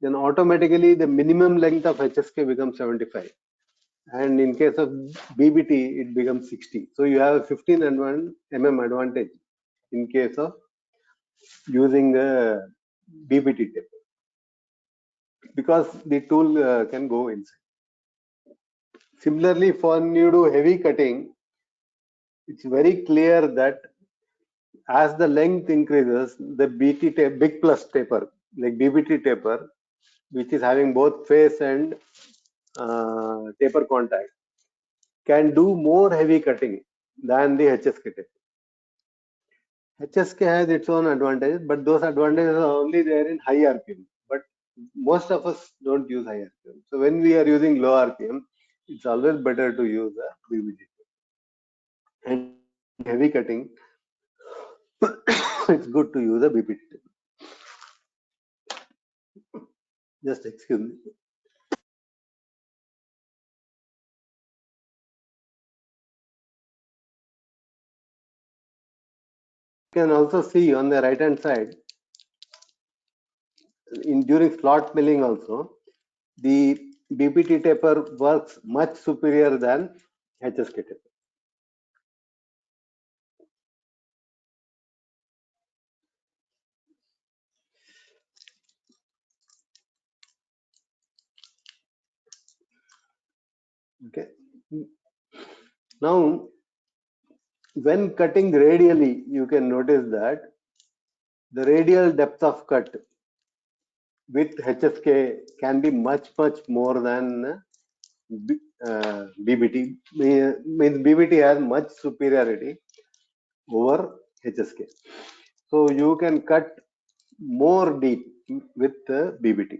then automatically the minimum length of HSK becomes 75. And in case of BBT, it becomes 60. So you have a 15 mm advantage in case of using a BBT taper, because the tool can go inside. Similarly, for when you do heavy cutting, it's very clear that as the length increases, the BT tape, big plus taper, like BBT taper, which is having both face and taper contact, can do more heavy cutting than the HSK taper. HSK has its own advantages, but those advantages are only there in high RPM. But most of us don't use high RPM. So when we are using low RPM, it's always better to use a BBT. And in heavy cutting, it's good to use a BBT. Just excuse me. You can also see on the right hand side, during slot milling also, the BBT taper works much superior than HSK taper. Okay. Now, when cutting radially, you can notice that the radial depth of cut with HSK can be much more than BBT. Means BBT has much superiority over HSK. So you can cut more deep with BBT.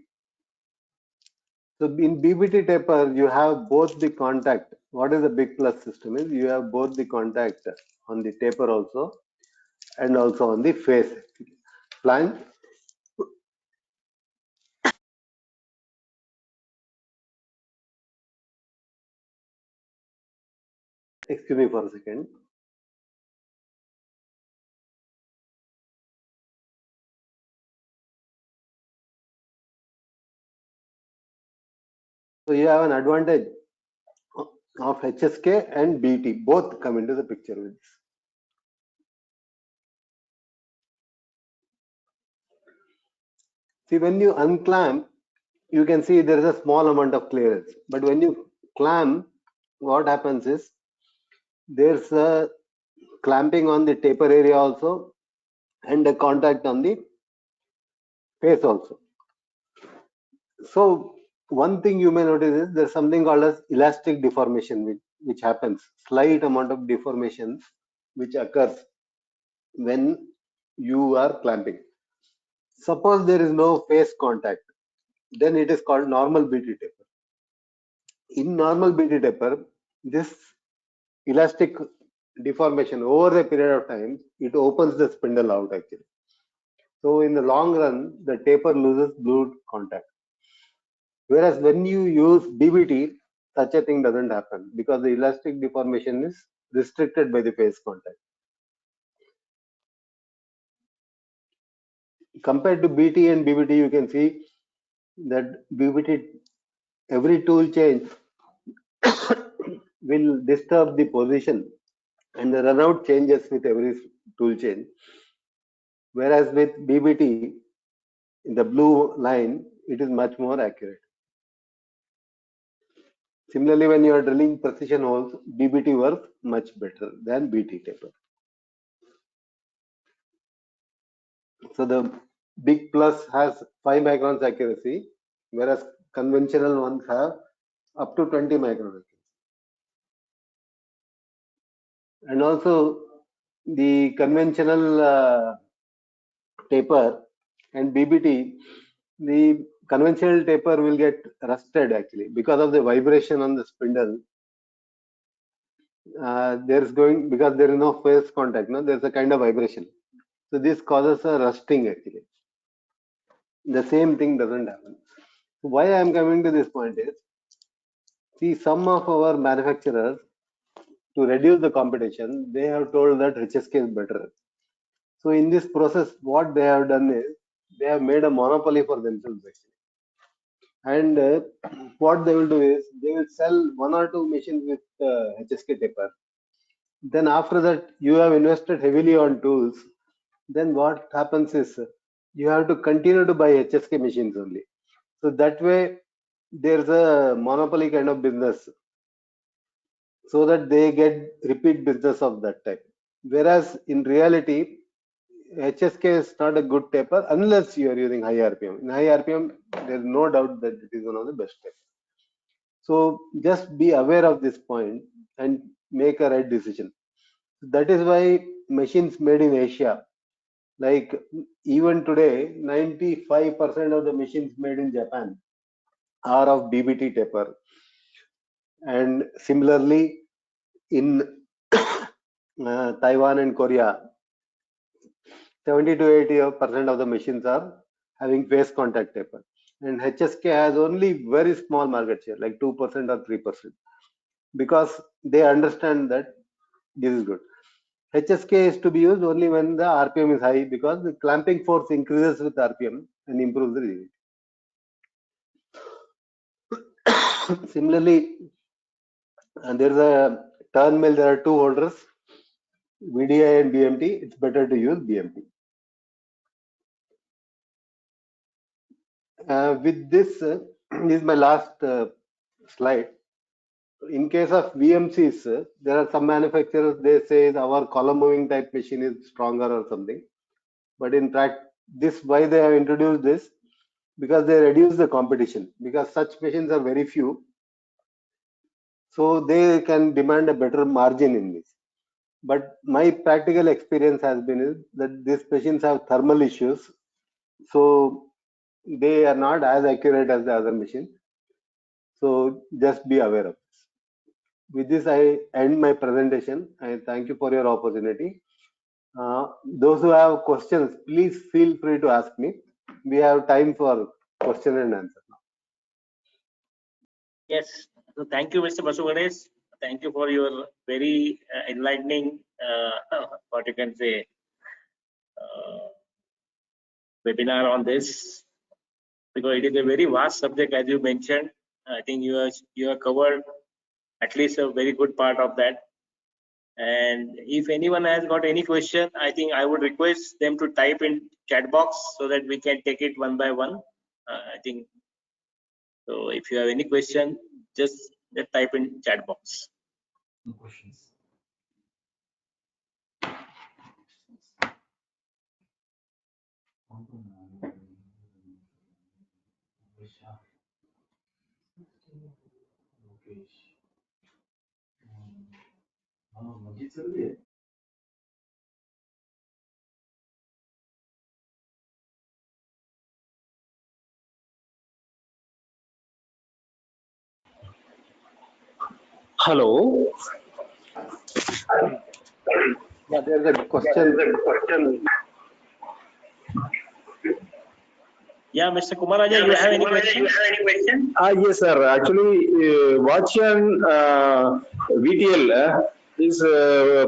So in BBT taper, you have both the contact. What is the big plus system is you have both the contact on the taper also and also on the face. Flange. Excuse me for a second. So you have an advantage of HSK and BT, both come into the picture with this. See, when you unclamp, you can see there is a small amount of clearance. But when you clamp, what happens is there's a clamping on the taper area also and a contact on the face also. So one thing you may notice is there's something called as elastic deformation which happens, slight amount of deformation which occurs when you are clamping. Suppose there is no face contact, then it is called normal BT taper. In normal BT taper, this elastic deformation over a period of time, it opens the spindle out actually. So in the long run, the taper loses blue contact. Whereas when you use BBT, such a thing doesn't happen because the elastic deformation is restricted by the face contact. Compared to BT and BBT, you can see that BBT, every tool change will disturb the position and the runout changes with every tool change. Whereas with BBT, in the blue line, it is much more accurate. Similarly, when you are drilling precision holes, BBT works much better than BT taper. So the big plus has 5 microns accuracy, whereas conventional ones have up to 20 microns. And also the conventional taper and BBT, the conventional taper will get rusted actually because of the vibration on the spindle. Because there is no face contact, no, there's a kind of vibration. So this causes a rusting actually. The same thing doesn't happen. Why I am coming to this point is, see, some of our manufacturers, to reduce the competition, they have told that HSK is better. So in this process, what they have done is they have made a monopoly for themselves actually. And what they will do is they will sell 1 or 2 machines with HSK taper. Then after that, you have invested heavily on tools. Then what happens is you have to continue to buy HSK machines only. So that way, there's a monopoly kind of business, so that they get repeat business of that type. Whereas in reality, HSK is not a good taper unless you are using high RPM. In high RPM, there's no doubt that it is one of the best tapers. So just be aware of this point and make a right decision. That is why machines made in Asia, Like even today, 95% of the machines made in Japan are of BBT taper. And similarly, in Taiwan and Korea, 70 to 80% of the machines are having face contact taper. And HSK has only very small market share, like 2% or 3%, because they understand that this is good. HSK is to be used only when the RPM is high, because the clamping force increases with RPM and improves the rigidity. Similarly, there is a turn mill, there are two holders, VDI and BMT. It's better to use BMT. With this, is my last slide. In case of VMCs, there are some manufacturers, they say our column moving type machine is stronger or something. But in fact, this why they have introduced this, because they reduce the competition, because such machines are very few. So they can demand a better margin in this. But my practical experience has been is that these machines have thermal issues. So they are not as accurate as the other machine. So just be aware of this. With this, I end my presentation. I thank you for your opportunity. Those who have questions, please feel free to ask me. We have time for question and answer now. Yes. So thank you, Mr. Basuganesh. Thank you for your very enlightening, what you can say, webinar on this, because it is a very vast subject, as you mentioned. I think you have covered at least a very good part of that. And if anyone has got any question, I think I would request them to type in chat box so that we can take it one by one. I think so. If you have any question, just type in chat box. No questions. Hello. Yeah, there's a question. Yeah, Mr. Kumaraja, you have any question? Yes, sir. Actually, watch and VTL is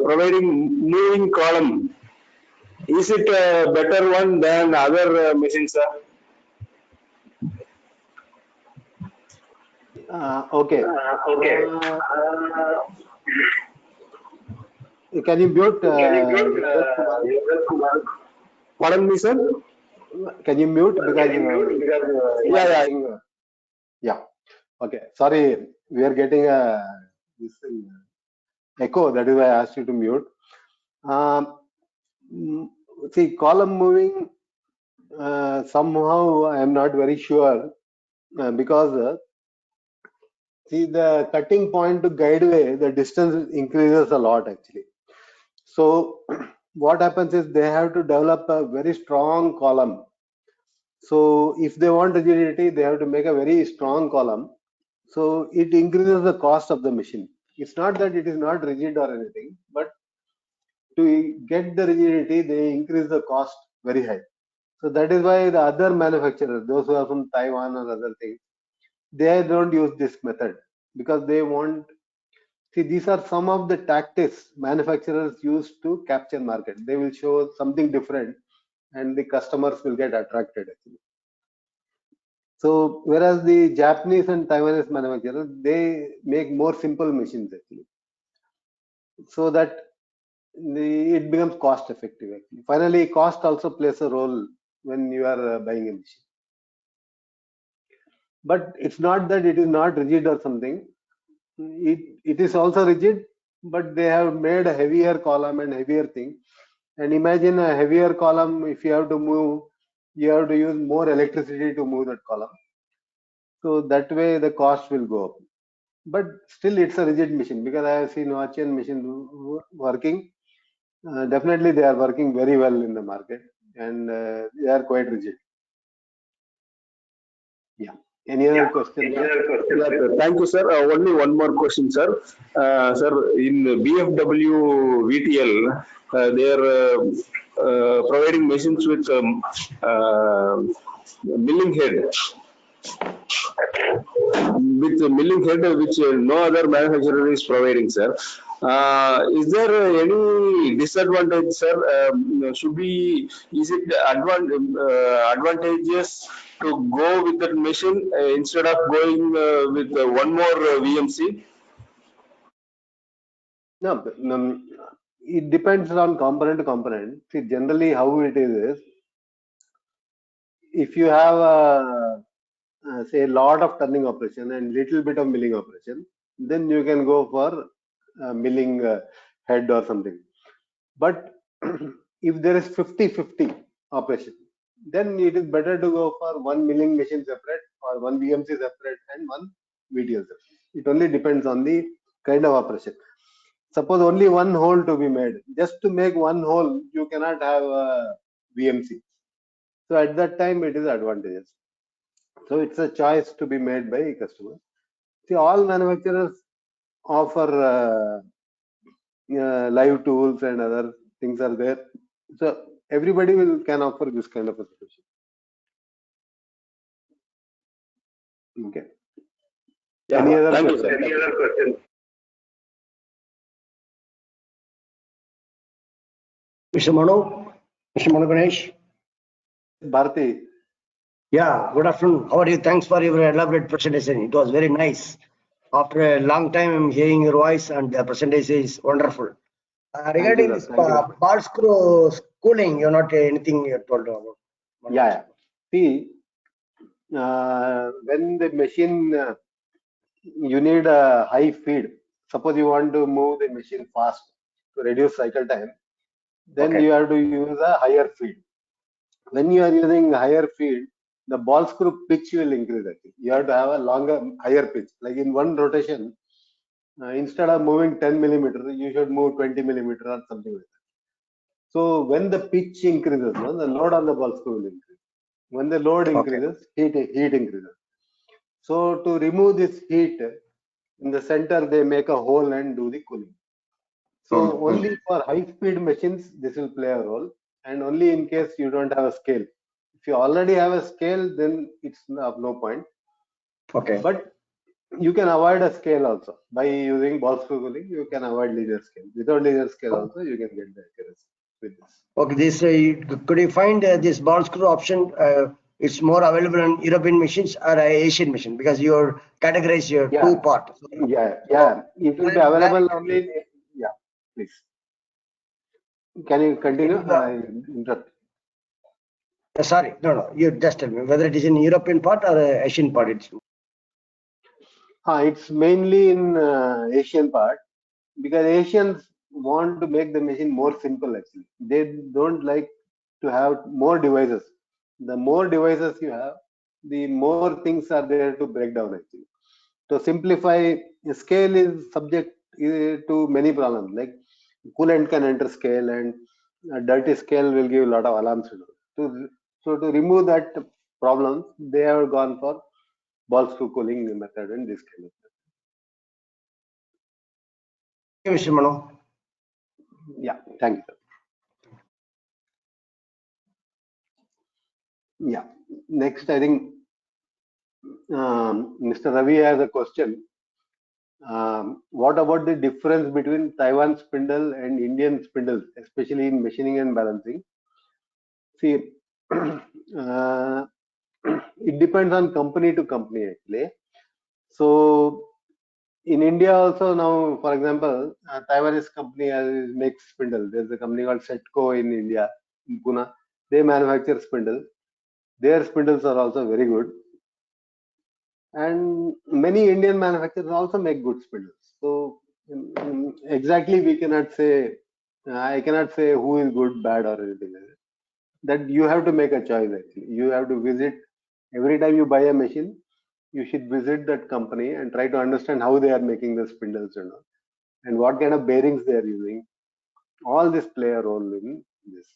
providing moving column. Is it a better one than other machines, sir? Okay. Can you mute? Pardon me, sir? Can you mute? Because yeah. Okay. Sorry, we are getting a this echo. That is why I asked you to mute. See, column moving. Somehow I am not very sure, because see, the cutting point to guideway, the distance increases a lot actually. So what happens is they have to develop a very strong column. So if they want rigidity, they have to make a very strong column. So it increases the cost of the machine. It's not that it is not rigid or anything, but to get the rigidity, they increase the cost very high. So that is why the other manufacturers, those who are from Taiwan or other things, they don't use this method, because they want. See, these are some of the tactics manufacturers use to capture market. They will show something different, and the customers will get attracted actually. So whereas the Japanese and Taiwanese manufacturers, they make more simple machines actually, so that it becomes cost effective actually. Finally, cost also plays a role when you are buying a machine. But it's not that it is not rigid or something. It is also rigid, but they have made a heavier column and heavier thing. And imagine a heavier column, if you have to move, you have to use more electricity to move that column. So that way the cost will go up. But still it's a rigid machine, because I have seen Wachian machine working. Definitely they are working very well in the market, and they are quite rigid. Yeah. Any other question? Yeah, sir. Thank you, sir. Only one more question, sir. Sir, in BFW VTL, they are providing machines with milling head, which no other manufacturer is providing, sir. Is there any disadvantage, sir? Is it advantageous to go with that machine instead of going with one more VMC? No, it depends on component to component. See, generally how it is if you have say a lot of turning operation and little bit of milling operation, then you can go for milling head or something. But if there is 50-50 operation, then it is better to go for one milling machine separate or one VMC separate and one VTL separate. It only depends on the kind of operation. Suppose only one hole to be made. Just to make one hole, you cannot have a VMC. So at that time, it is advantageous. So it's a choice to be made by customers. See, all manufacturers offer live tools and other things are there. So everybody can offer this kind of a solution. Okay. Yeah, Any other thank question? you, sir. Any other question? Mr. Manu Ganesh. Bharati. Yeah, good afternoon. How are you? Thanks for your elaborate presentation. It was very nice. After a long time, I'm hearing your voice, and the presentation is wonderful. Regarding sir. this Thank you. ball screw schooling, you're not anything you told about. Yeah. See, when the machine, you need a high feed. Suppose you want to move the machine fast to reduce cycle time, then Okay. you have to use a higher feed. When you are using higher feed, the ball screw pitch will increase. Actually, you have to have a longer, higher pitch. Like in one rotation, instead of moving 10 millimeter, you should move 20 millimeter or something like that. So when the pitch increases, no, the load on the ball screw will increase. When the load increases, heat increases. So to remove this heat, in the center they make a hole and do the cooling. So only for high speed machines this will play a role, and only in case you don't have a scale. If you already have a scale, then it's of no point. Okay. But you can avoid a scale also by using ball screw cooling. You can avoid linear scale. Without linear scale also, you can get the accuracy with this. Okay. This could you find this ball screw option? It's more available in European machines or Asian machine, because you're categorize your two part. Yeah. It will be available only. Yeah, please. Can you continue? Interrupt. Sorry, no. You just tell me whether it is in European part or Asian part. It's mainly in Asian part, because Asians want to make the machine more simple. Actually, they don't like to have more devices. The more devices you have, the more things are there to break down. Actually, to simplify, scale is subject to many problems. Like coolant can enter scale, and a dirty scale will give a lot of alarms. So to remove that problem, they have gone for ball screw cooling method and this kind of thing. Thank you, Mr. Manu. Yeah, thank you, sir. Yeah, next I think Mr. Ravi has a question. What about the difference between Taiwan spindle and Indian spindles, especially in machining and balancing? See, it depends on company to company actually. So in India also now, for example, Taiwanese company makes spindle. There's a company called Setco in India, in Pune. They manufacture spindles. Their spindles are also very good. And many Indian manufacturers also make good spindles. So exactly we cannot say, I cannot say who is good, bad or anything like that. That you have to make a choice actually. You have to visit, every time you buy a machine, you should visit that company and try to understand how they are making the spindles and what kind of bearings they are using, All this play a role in this.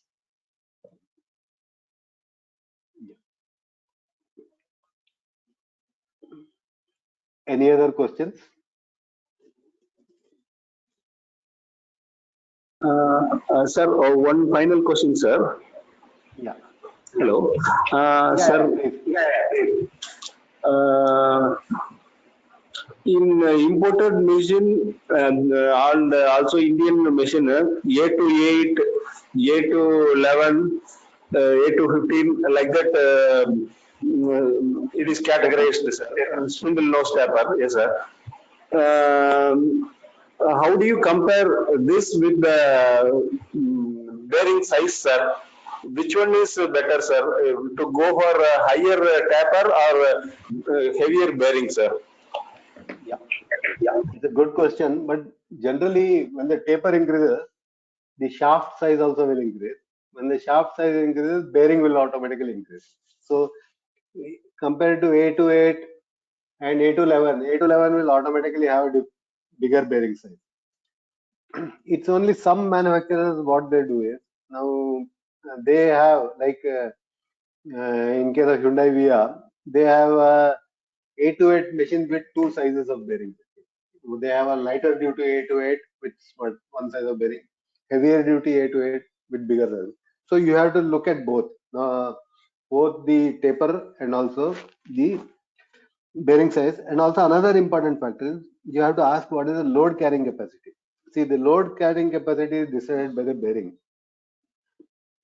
Any other questions? Sir, one final question, sir. Yeah. Hello. Sir, in imported machine and also Indian machine, A to 8, A to 11, A to 15, like that, it is categorized, sir. Spindle nose taper, yes, sir. How do you compare this with the bearing size, sir? Which one is better, sir? To go for a higher taper or heavier bearing, sir? Yeah, it's a good question. But generally, when the taper increases, the shaft size also will increase. When the shaft size increases, bearing will automatically increase. So compared to A to 8 and A to 11, A to 11 will automatically have a bigger bearing size. It's only some manufacturers what they do is now they have like in case of Hyundai Via, they have a 8 to 8 machine with two sizes of bearing. They have a lighter duty 8 to 8 with one size of bearing, heavier duty 8 to 8 with bigger size. So you have to look at both the taper and also the bearing size. And also another important factor is you have to ask what is the load carrying capacity. See, the load carrying capacity is decided by the bearing.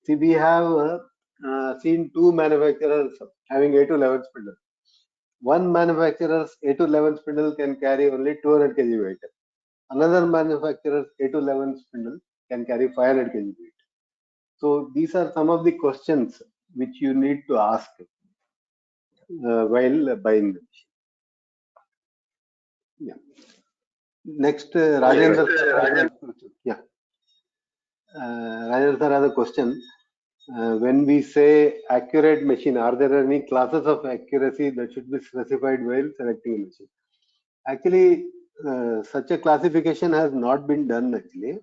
See, we have seen two manufacturers having 8 to 11 spindle. One manufacturer's 8 to 11 spindle can carry only 200 kg weight. Another manufacturer's 8 to 11 spindle can carry 500 kg weight. So these are some of the questions which you need to ask while buying the machine. Yeah. Next, Rajendra. Yeah. Rajendra sir has a question. When we say accurate machine, are there any classes of accuracy that should be specified while selecting a machine? Actually, such a classification has not been done actually.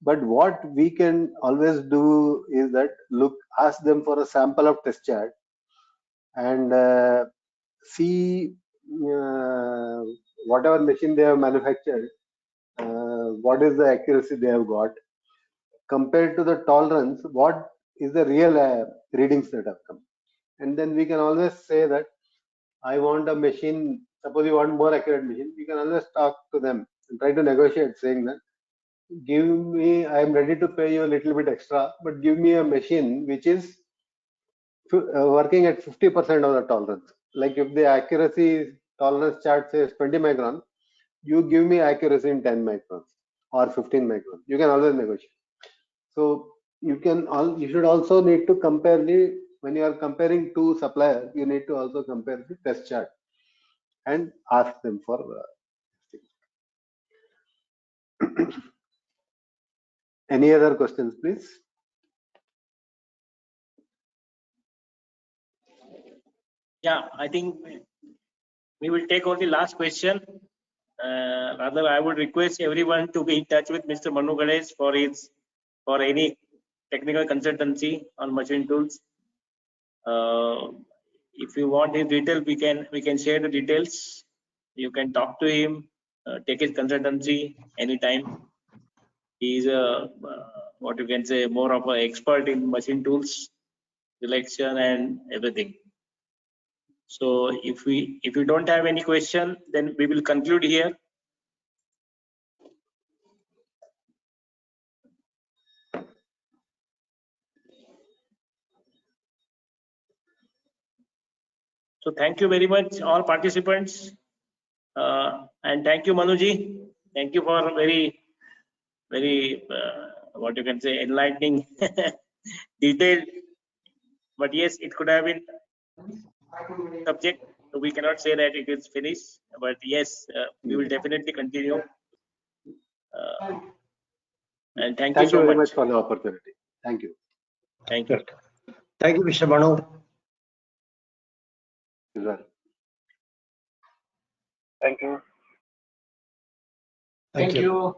But what we can always do is that ask them for a sample of test chart and see whatever machine they have manufactured, what is the accuracy they have got compared to the tolerance, what is the real readings that have come. And then we can always say that I want a machine, suppose you want more accurate machine, you can always talk to them and try to negotiate saying that give me, I am ready to pay you a little bit extra, but give me a machine which is working at 50% of the tolerance. Like if the accuracy tolerance chart says 20 micron, you give me accuracy in 10 microns or 15 microns. You can always negotiate. So you should also need to compare when you are comparing two suppliers, you need to also compare the test chart and ask them for any other questions, please? Yeah, I think we will take on the last question. Rather, I would request everyone to be in touch with Mr. Manu Ganesh for any technical consultancy on machine tools. If you want his detail, we can share the details. You can talk to him, take his consultancy anytime. He is what you can say, more of an expert in machine tools selection and everything. So if you don't have any question, then we will conclude here. So thank you very much, all participants, and thank you, Manuji. Thank you for very what you can say, enlightening, detailed. But yes, it could have been subject. So we cannot say that it is finished. But yes, we will definitely continue. And thank you so very much for the opportunity. Thank you. Thank you. Thank you, Mr. Manu. Thank you. Thank you.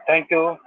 Thank you.